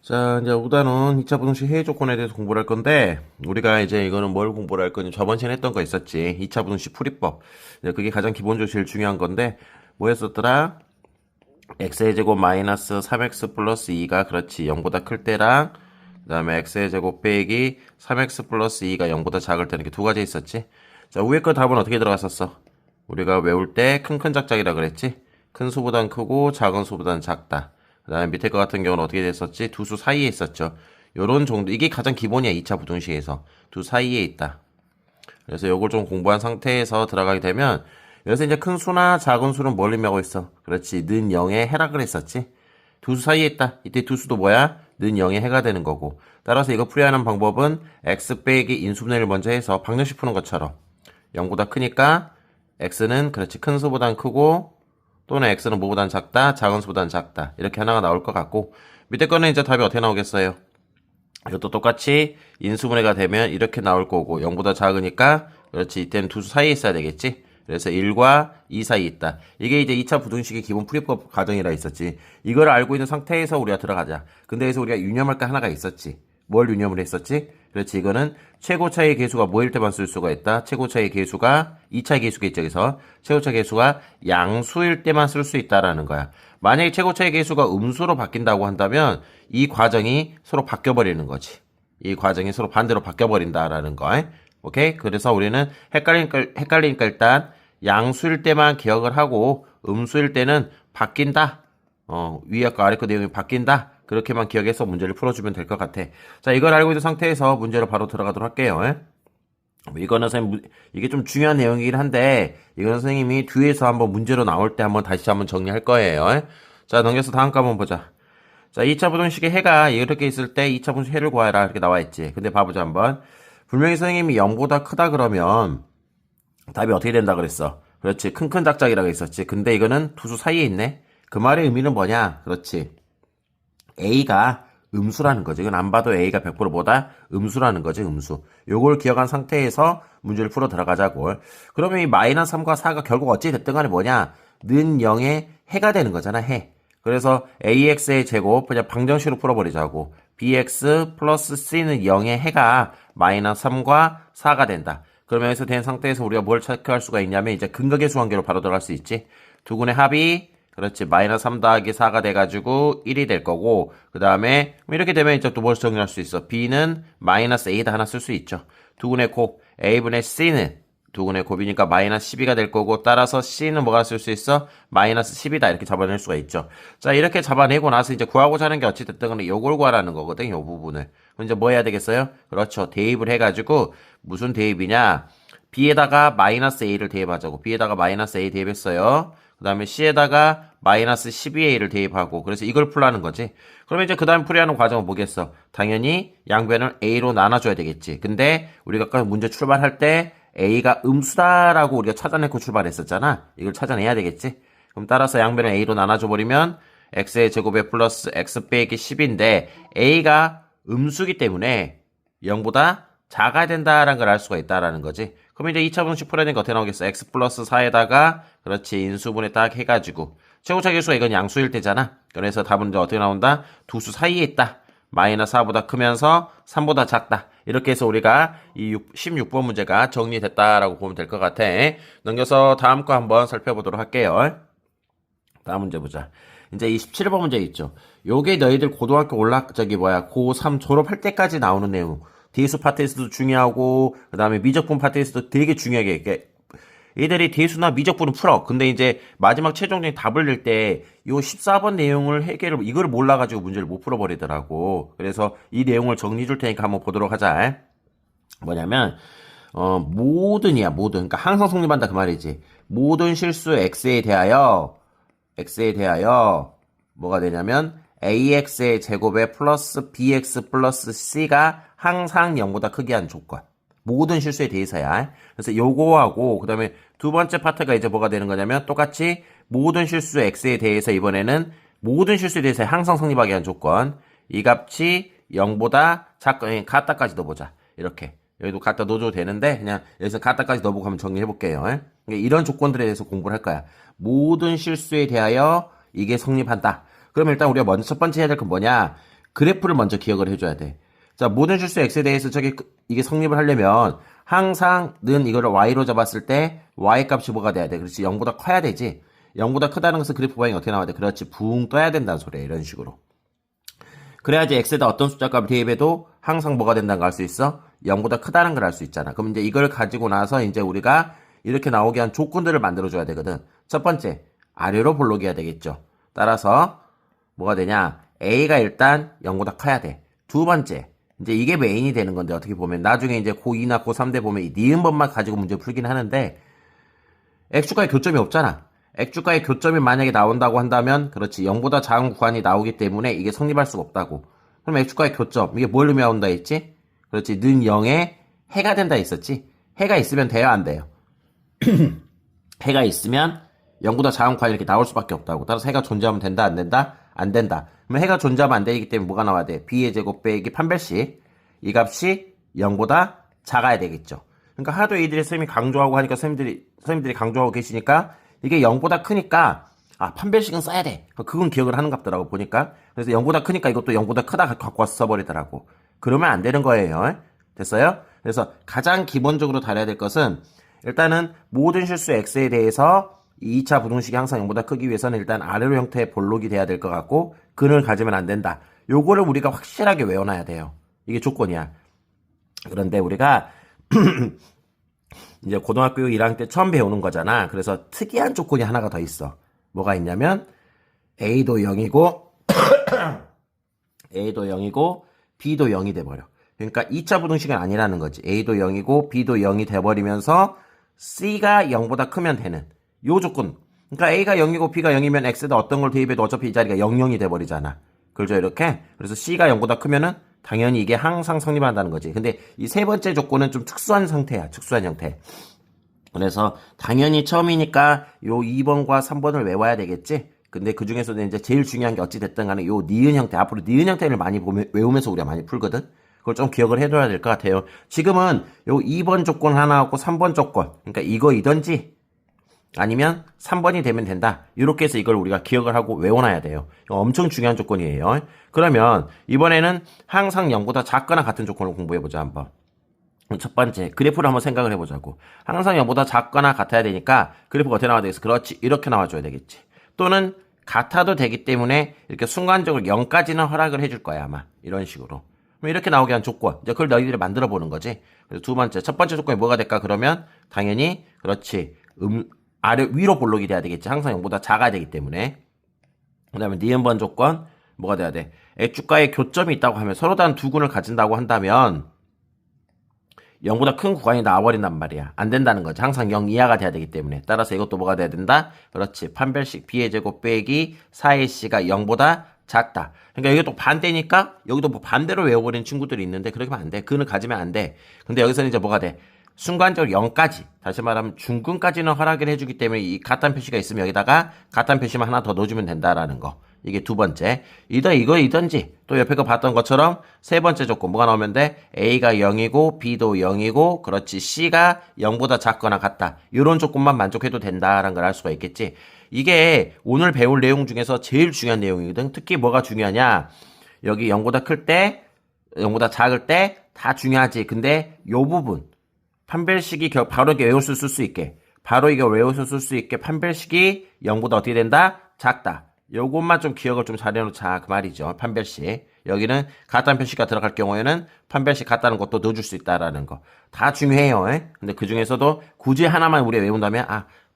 자, 이제 우단은 2차 부등식 해외 조건에 대해서 공부를 할 건데, 우리가 이제 이거는 뭘 공부를 할 거니, 저번 시간에 했던 거 있었지. 2차 부등식 풀이법. 이제 그게 가장 기본적으로 제일 중요한 건데, 뭐 했었더라? x의 제곱 마이너스 3x 플러스 2가 그렇지 0보다 클 때랑, 그 다음에 x의 제곱 빼기 3x 플러스 2가 0보다 작을 때는 이렇게 두 가지 있었지. 자, 위에 거 답은 어떻게 들어갔었어? 우리가 외울 때 큰 작작이라 그랬지. 큰 수보단 크고 작은 수보단 작다. 그 다음에 밑에 거 같은 경우는 어떻게 됐었지? 두 수 사이에 있었죠. 요런 정도, 이게 가장 기본이야. 2차 부등식에서 두 사이에 있다. 그래서 요걸 좀 공부한 상태에서 들어가게 되면, 여기서 이제 큰 수나 작은 수는 뭘 의미하고 있어? 그렇지, 는 0에 해라 그랬었지. 두 수 사이에 있다. 이때 두 수도 뭐야? 는 0에 해가 되는 거고. 따라서 이거 풀이하는 방법은 x 빼기 인수분해를 먼저 해서 방정식 푸는 것처럼 0보다 크니까 x는 그렇지 큰 수보단 크고, 또는 x는 뭐보단 작다, 작은 수보단 작다. 이렇게 하나가 나올 것 같고, 밑에 거는 이제 답이 어떻게 나오겠어요? 이것도 똑같이 인수분해가 되면 이렇게 나올 거고, 0보다 작으니까, 그렇지, 이때는 두 수 사이에 있어야 되겠지? 그래서 1과 2 사이에 있다. 이게 이제 2차 부등식의 기본 풀이법 과정이라 있었지. 이걸 알고 있는 상태에서 우리가 들어가자. 근데 여기서 우리가 유념할 게 하나가 있었지. 뭘 유념을 했었지? 그렇지, 이거는 최고차의 계수가 뭐일 때만 쓸 수가 있다. 최고차의 계수가 2차의 계수겠죠. 그래서 최고차 계수가 양수일 때만 쓸 수 있다라는 거야. 만약에 최고차의 계수가 음수로 바뀐다고 한다면 이 과정이 서로 바뀌어버리는 거지. 이 과정이 서로 반대로 바뀌어버린다라는 거. 오케이? 그래서 우리는 헷갈리니까 일단 양수일 때만 기억을 하고 음수일 때는 바뀐다. 위에 거 아래 거 내용이 바뀐다. 그렇게만 기억해서 문제를 풀어주면 될 것 같아. 자, 이걸 알고 있는 상태에서 문제로 바로 들어가도록 할게요. 이거는 선생님, 이게 좀 중요한 내용이긴 한데, 이거는 선생님이 뒤에서 한번 문제로 나올 때 한번 다시 한번 정리할 거예요. 자, 넘겨서 다음 거 한번 보자. 자, 2차 부등식의 해가 이렇게 있을 때 2차 부등식 해를 구하라. 이렇게 나와 있지. 근데 봐보자, 한번. 분명히 선생님이 0보다 크다 그러면 답이 어떻게 된다 그랬어? 그렇지. 큰 작작이라고 했었지. 근데 이거는 두 수 사이에 있네. 그 말의 의미는 뭐냐? 그렇지. A가 음수라는 거지. 이건 안 봐도 A가 100%보다 음수라는 거지, 음수. 요걸 기억한 상태에서 문제를 풀어 들어가자고. 그러면 이 마이너스 3과 4가 결국 어찌 됐든 간에 뭐냐? 는 0에 해가 되는 거잖아, 해. 그래서 AX의 제곱 그냥 방정식으로 풀어버리자고. BX 플러스 C는 0의 해가 마이너스 3과 4가 된다. 그러면 여기서 된 상태에서 우리가 뭘 체크할 수가 있냐면 이제 근각계수 관계로 바로 들어갈 수 있지. 두 군의 합이 그렇지. 마이너스 3 더하기 4가 돼가지고 1이 될 거고, 그 다음에 이렇게 되면 이제 또 뭘 정리할 수 있어? B는 마이너스 A다 하나 쓸 수 있죠. 두군의 곱 A분의 C는 두군의 곱이니까 마이너스 12가 될 거고, 따라서 C는 뭐가 쓸 수 있어? 마이너스 10이다 이렇게 잡아낼 수가 있죠. 자, 이렇게 잡아내고 나서 이제 구하고자 하는 게 어찌됐든 간에 요걸 구하라는 거거든, 요 부분을. 그럼 이제 뭐 해야 되겠어요? 그렇죠. 대입을 해가지고 무슨 대입이냐? B에다가 마이너스 A를 대입하자고. B에다가 마이너스 A 대입했어요. 그 다음에 C에다가 마이너스 12A를 대입하고, 그래서 이걸 풀라는 거지. 그러면 이제 그 다음 풀이하는 과정은 뭐겠어? 당연히 양변을 A로 나눠줘야 되겠지. 근데 우리가 아까 문제 출발할 때 A가 음수다라고 우리가 찾아내고 출발했었잖아. 이걸 찾아내야 되겠지. 그럼 따라서 양변을 A로 나눠줘버리면 X의 제곱에 플러스 X 빼기 10인데 A가 음수기 때문에 0보다 작아야 된다라는 걸 알 수가 있다라는 거지. 그럼 이제 2차 분식 풀어야 되는 거 어떻게 나오겠어? X 플러스 4에다가 그렇지 인수분해 딱 해가지고 최고차 계수가 이건 양수일 때잖아. 그래서 답은 이제 어떻게 나온다? 두 수 사이에 있다. 마이너스 4보다 크면서 3보다 작다. 이렇게 해서 우리가 이 16번 문제가 정리됐다라고 보면 될 것 같아. 넘겨서 다음 거 한번 살펴보도록 할게요. 다음 문제 보자. 이제 이 17번 문제 있죠. 요게 너희들 고등학교 고3 졸업할 때까지 나오는 내용. 대수 파트에서도 중요하고, 그 다음에 미적분 파트에서도 되게 중요하게, 이렇게 얘들이 대수나 미적분은 풀어. 근데 이제 마지막 최종적인 답을 낼 때 요 14번 내용을 이거를 몰라가지고 문제를 못 풀어버리더라고. 그래서 이 내용을 정리해 줄 테니까 한번 보도록 하자. 뭐냐면, 모든. 그러니까 항상 성립한다 그 말이지. 모든 실수 x에 대하여 뭐가 되냐면, ax의 제곱에 플러스 bx 플러스 c가 항상 0보다 크게 한 조건. 모든 실수에 대해서야. 그래서 요거하고 그 다음에 두 번째 파트가 이제 뭐가 되는 거냐면 똑같이 모든 실수 x에 대해서 이번에는 모든 실수에 대해서 항상 성립하게 한 조건. 이 값이 0보다 갖다까지 넣어보자. 이렇게. 여기도 갖다 넣어줘도 되는데, 그냥 여기서 갖다까지 넣어보고 한번 정리해볼게요. 그러니까 이런 조건들에 대해서 공부를 할 거야. 모든 실수에 대하여 이게 성립한다. 그러면 일단 우리가 먼저 첫 번째 해야 될 건 뭐냐? 그래프를 먼저 기억을 해줘야 돼. 자, 모든 실수 x에 대해서 이게 성립을 하려면 항상 는 이거를 y로 잡았을 때 y 값이 뭐가 돼야 돼? 그렇지. 0보다 커야 되지. 0보다 크다는 것은 그래프 방향이 어떻게 나와야 돼? 그렇지. 붕 떠야 된다는 소리야. 이런 식으로. 그래야지 x에다 어떤 숫자 값을 대입해도 항상 뭐가 된다는 걸 알 수 있어? 0보다 크다는 걸 알 수 있잖아. 그럼 이제 이걸 가지고 나서 이제 우리가 이렇게 나오게 한 조건들을 만들어줘야 되거든. 첫 번째, 아래로 볼록이 해야 되겠죠. 따라서 뭐가 되냐? a가 일단 0보다 커야 돼. 두 번째, 이제 이게 메인이 되는 건데 어떻게 보면 나중에 이제 고2나 고3 때 보면 이 니은법만 가지고 문제 풀긴 하는데 x축과의 교점이 없잖아. x축과의 교점이 만약에 나온다고 한다면 그렇지 0보다 작은 구간이 나오기 때문에 이게 성립할 수가 없다고. 그럼 x축과의 교점 이게 뭘 의미한다 했지? 그렇지 는 0에 해가 된다 했었지. 해가 있으면 돼요 안 돼요? 해가 있으면 0보다 작은 구간이 이렇게 나올 수밖에 없다고. 따라서 해가 존재하면 된다 안 된다? 안 된다. 그럼 해가 존재하면 안 되기 때문에 뭐가 나와야 돼? b의 제곱 빼기 판별식 이 값이 0보다 작아야 되겠죠. 그러니까 하도 이들이 선생님이 강조하고 하니까 선생님들이 강조하고 계시니까 이게 0보다 크니까 판별식은 써야 돼. 그건 기억을 하는 값더라고 보니까. 그래서 0보다 크니까 이것도 0보다 크다 갖고 와서 써버리더라고. 그러면 안 되는 거예요. 됐어요? 그래서 가장 기본적으로 다뤄야 될 것은 일단은 모든 실수 x에 대해서 2차 부등식이 항상 0보다 크기 위해서는 일단 아래로 형태의 볼록이 돼야 될 것 같고 근을 가지면 안 된다. 요거를 우리가 확실하게 외워놔야 돼요. 이게 조건이야. 그런데 우리가 이제 고등학교 1학년 때 처음 배우는 거잖아. 그래서 특이한 조건이 하나가 더 있어. 뭐가 있냐면 a도 0이고 a도 0이고 b도 0이 돼버려. 그러니까 2차 부등식은 아니라는 거지. a도 0이고 b도 0이 돼버리면서 c가 0보다 크면 되는 요 조건. 그러니까 a가 0이고 b가 0이면 x에다 어떤 걸 대입해도 어차피 이 자리가 00이 돼버리잖아. 그렇죠 이렇게. 그래서 c가 0보다 크면은 당연히 이게 항상 성립한다는 거지. 근데 이 세 번째 조건은 좀 특수한 상태야. 특수한 형태. 그래서 당연히 처음이니까 요 2번과 3번을 외워야 되겠지. 근데 그 중에서도 이제 제일 중요한 게 어찌됐든 간에 요 니은 형태. 앞으로 니은 형태를 많이 외우면서 우리가 많이 풀거든. 그걸 좀 기억을 해둬야 될 것 같아요. 지금은 요 2번 조건 하나하고 3번 조건. 그러니까 이거이든지 아니면 3번이 되면 된다. 이렇게 해서 이걸 우리가 기억을 하고 외워놔야 돼요. 이거 엄청 중요한 조건이에요. 그러면 이번에는 항상 0보다 작거나 같은 조건을 공부해보자 한번. 첫 번째 그래프를 한번 생각을 해보자고. 항상 0보다 작거나 같아야 되니까 그래프가 어떻게 나와야 되겠어? 그렇지 이렇게 나와줘야 되겠지. 또는 같아도 되기 때문에 이렇게 순간적으로 0까지는 허락을 해줄 거야 아마. 이런 식으로. 그럼 이렇게 나오게 한 조건. 이제 그걸 너희들이 만들어 보는 거지. 그래서 두 번째 첫 번째 조건이 뭐가 될까? 그러면 당연히 그렇지 아래 위로 볼록이 돼야 되겠지. 항상 0보다 작아야 되기 때문에. 그 다음에 니은번 조건 뭐가 돼야 돼? x축과의 교점이 있다고 하면 서로 다른 두 군을 가진다고 한다면 0보다 큰 구간이 나와버린단 말이야. 안 된다는 거지. 항상 0 이하가 돼야 되기 때문에. 따라서 이것도 뭐가 돼야 된다? 그렇지. 판별식 b의 제곱 빼기 4의 c가 0보다 작다. 그러니까 이게 또 반대니까 여기도 뭐 반대로 외워버린 친구들이 있는데 그렇게 하면 안 돼. 근을 가지면 안 돼. 근데 여기서는 이제 뭐가 돼? 순간적으로 0까지, 다시 말하면 중근까지는 허락을 해주기 때문에 이 같단 표시가 있으면 여기다가 같단 표시만 하나 더 넣어주면 된다라는 거. 이게 두 번째. 이거이든지 또 옆에 거 봤던 것처럼 세 번째 조건 뭐가 나오면 돼? a가 0이고 b도 0이고 그렇지 c가 0보다 작거나 같다. 이런 조건만 만족해도 된다라는 걸 알 수가 있겠지. 이게 오늘 배울 내용 중에서 제일 중요한 내용이거든. 특히 뭐가 중요하냐? 여기 0보다 클 때, 0보다 작을 때 다 중요하지. 근데 요 부분 판별식이 바로 이렇게 외워서 쓸 수 있게 바로 이거 외워서 쓸 수 있게 판별식이 0보다 어떻게 된다? 작다. 요것만 좀 기억을 좀 잘해놓자 그 말이죠. 판별식. 여기는 같다는 표시가 들어갈 경우에는 판별식 같다는 것도 넣어줄 수 있다라는 거. 다 중요해요. 근데 그 중에서도 굳이 하나만 우리가 외운다면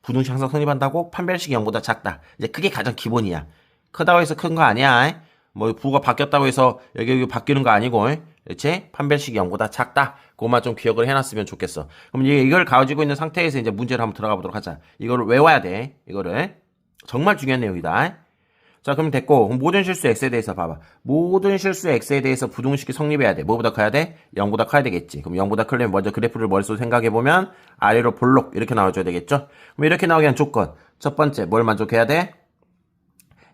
부등식 항상 성립한다고? 판별식이 0보다 작다. 이제 그게 가장 기본이야. 크다고 해서 큰 거 아니야. 뭐 부가 바뀌었다고 해서 여기 바뀌는 거 아니고. 그렇지? 판별식이 0보다 작다. 그것만 좀 기억을 해놨으면 좋겠어. 그럼 이걸 가지고 있는 상태에서 이제 문제를 한번 들어가 보도록 하자. 이거를 외워야 돼. 이거를. 정말 중요한 내용이다. 자, 그럼 됐고. 모든 실수 x에 대해서 봐봐. 모든 실수 x에 대해서 부등식이 성립해야 돼. 뭐보다 커야 돼? 0보다 커야 되겠지. 그럼 0보다 크려면 먼저 그래프를 머릿속으로 생각해보면 아래로 볼록 이렇게 나와줘야 되겠죠? 그럼 이렇게 나오게 한 조건. 첫 번째, 뭘 만족해야 돼?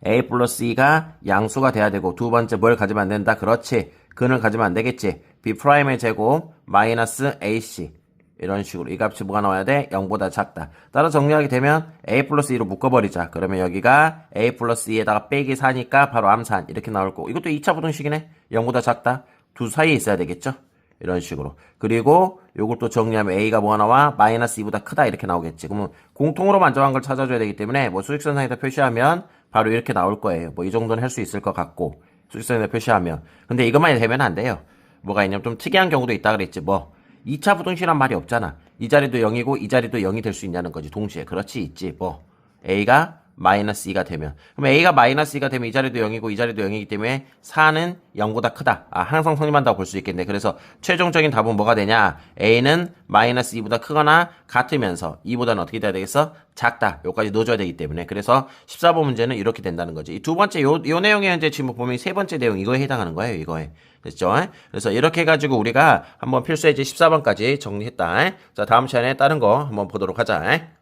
a 플러스 2가 양수가 돼야 되고 두 번째 뭘 가지면 안 된다? 그렇지. 근을 가지면 안 되겠지. b 프라임의 제곱 마이너스 ac 이런 식으로 이 값이 뭐가 나와야 돼? 0보다 작다. 따라 정리하게 되면 a 플러스 2로 묶어버리자. 그러면 여기가 a 플러스 2에다가 빼기 4니까 바로 암산 이렇게 나올 거고 이것도 2차 부등식이네. 0보다 작다. 두 사이에 있어야 되겠죠? 이런 식으로. 그리고 요걸 또 정리하면 a가 뭐가 나와? 마이너스 2보다 크다 이렇게 나오겠지. 그러면 공통으로만 정한 걸 찾아줘야 되기 때문에 뭐 수직선상에다 표시하면 바로 이렇게 나올 거예요. 뭐 이 정도는 할 수 있을 것 같고 수직선에다 표시하면. 근데 이것만 되면 안 돼요. 뭐가 있냐면 좀 특이한 경우도 있다 그랬지. 뭐 2차 부등식이란 말이 없잖아. 이 자리도 0이고 이 자리도 0이 될 수 있냐는 거지. 동시에. 그렇지 있지. 뭐 a가 마이너스 2가 되면 그럼 a가 마이너스 2가 되면 이 자리도 0이고 이 자리도 0이기 때문에 4는 0보다 크다. 항상 성립한다고 볼 수 있겠네. 그래서 최종적인 답은 뭐가 되냐? a는 마이너스 2보다 크거나 같으면서 2보다는 어떻게 돼야 되겠어? 작다. 요까지 넣어줘야 되기 때문에 그래서 14번 문제는 이렇게 된다는 거지. 이 두 번째 요 내용이 현재 지금 보면 세 번째 내용 이거에 해당하는 거예요. 이거에. 됐죠? 그래서 이렇게 해가지고 우리가 한번 필수예제 14번까지 정리했다. 자 다음 시간에 다른 거 한번 보도록 하자.